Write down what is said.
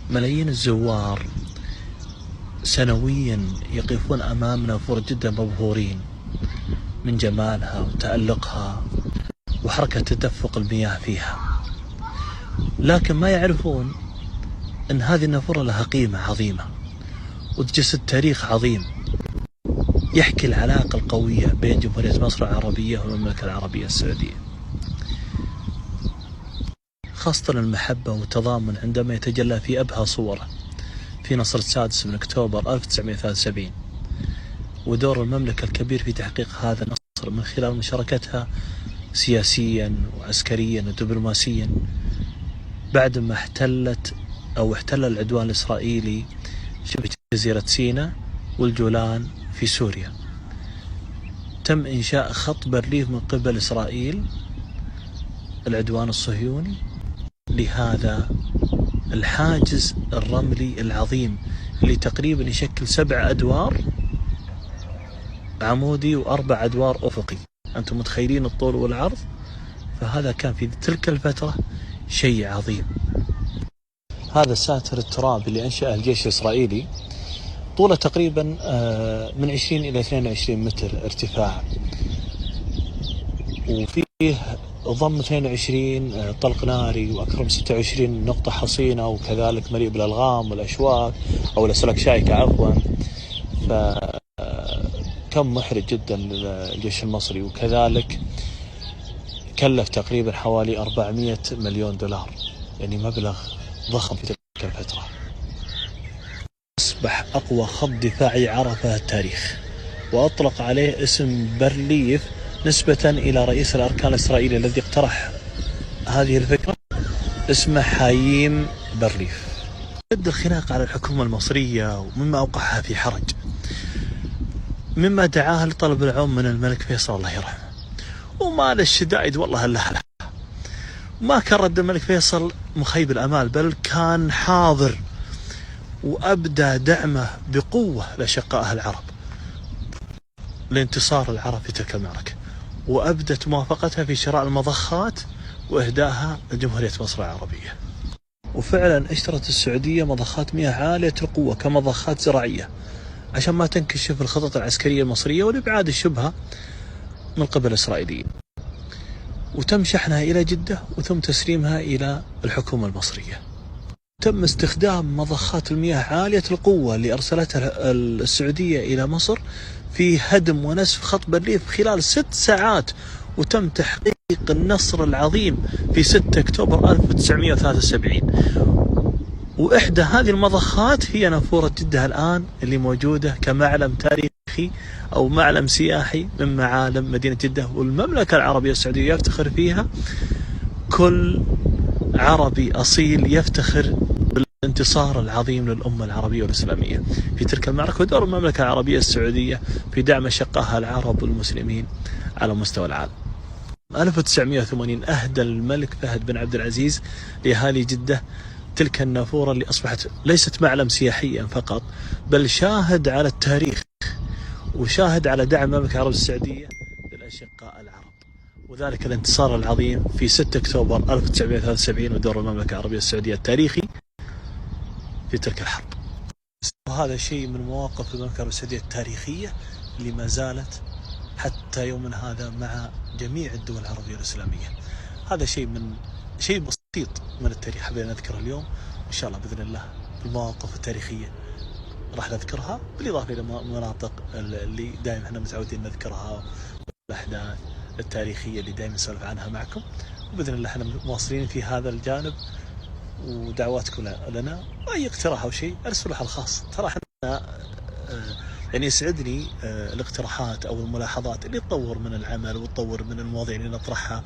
ملايين الزوار سنويا يقفون أمام نافورة جدة مبهورين من جمالها وتألقها وحركة تدفق المياه فيها، لكن ما يعرفون أن هذه النافورة لها قيمة عظيمة وتجسد تاريخ عظيم يحكي العلاقة القوية بين جمهورية مصر العربية والمملكة العربية السعودية، خاصة المحبة والتضامن عندما يتجلى في أبهى صوره في نصر السادس من أكتوبر 1973، ودور المملكة الكبير في تحقيق هذا النصر من خلال مشاركتها سياسيا وعسكريا ودبلوماسيا بعدما احتل العدوان الإسرائيلي شبه جزيرة سيناء والجولان في سوريا. تم إنشاء خط بارليف من قبل إسرائيل العدوان الصهيوني لهذا الحاجز الرملي العظيم اللي تقريبا يشكل 7 أدوار عمودي و4 أدوار أفقي. أنتم متخيلين الطول والعرض؟ فهذا كان في تلك الفترة شيء عظيم. هذا الساتر الترابي اللي أنشأه الجيش الإسرائيلي طوله تقريبا من 20 إلى 22 متر ارتفاع، وفيه ضم 22 طلق ناري وأكثر من 26 نقطة حصينة، وكذلك مليء بالألغام والأشواك أو الأسلاك شائكة عفوا. فكم محرج جدا للجيش المصري، وكذلك كلف تقريبا حوالي 400 مليون دولار، يعني مبلغ ضخم في تلك الفترة. أصبح أقوى خط دفاعي عرفه التاريخ، وأطلق عليه اسم بارليف نسبة إلى رئيس الأركان الإسرائيلي الذي اقترح هذه الفكرة، اسمه حايم بارليف. ضد الخناق على الحكومة المصرية ومما أوقعها في حرج، مما دعاها لطلب العون من الملك فيصل الله يرحمه، وما للشدائد والله إلا له. ما كان رد الملك فيصل مخيب الأمال، بل كان حاضر وأبدى دعمه بقوة لأشقائه العرب لانتصار العرب في تلك المعركة، وأبدت موافقتها في شراء المضخات وإهدائها لجمهورية مصر العربية. وفعلا اشترت السعودية مضخات مياه عالية القوة كمضخات زراعية عشان ما تنكشف الخطط العسكرية المصرية والإبعاد الشبهة من قبل الإسرائيليين، وتم شحنها إلى جدة وثم تسليمها إلى الحكومة المصرية. تم استخدام مضخات المياه عالية القوة اللي أرسلتها السعودية إلى مصر في هدم ونسف خط بارليف خلال 6 ساعات، وتم تحقيق النصر العظيم في 6 أكتوبر 1973. وإحدى هذه المضخات هي نافورة جدة الآن اللي موجودة كمعلم تاريخي أو معلم سياحي من معالم مدينة جدة، والمملكة العربية السعودية يفتخر فيها. كل عربي أصيل يفتخر بالانتصار العظيم للأمة العربية والإسلامية في تلك المعركة، ودور المملكة العربية السعودية في دعم أشقائها العرب والمسلمين على مستوى العالم. 1980 أهدى الملك فهد بن عبد العزيز لأهالي جدة تلك النافورة اللي أصبحت ليست معلم سياحيا فقط، بل شاهد على التاريخ وشاهد على دعم المملكة العربية السعودية للأشقاء العرب، وذلك الانتصار العظيم في 6 أكتوبر 1973 ودور المملكة العربية السعودية التاريخي في تلك الحرب. وهذا شيء من مواقف المملكة العربية السعودية التاريخية اللي ما زالت حتى يومنا هذا مع جميع الدول العربية الإسلامية. هذا شيء بسيط من التاريخ حبينا نذكره اليوم، وإن شاء الله بإذن الله المواقف التاريخية راح نذكرها، بالإضافة إلى المناطق اللي دائما احنا متعودين نذكرها والأحداث التاريخية اللي دائما نسولف عنها معكم. وبإذن الله احنا مواصلين في هذا الجانب، ودعواتكم لنا، وأي اقتراح أو شيء أرسلوا على الخاص. ترى احنا يعني يسعدني الاقتراحات أو الملاحظات اللي تطور من العمل وتطور من المواضيع اللي نطرحها.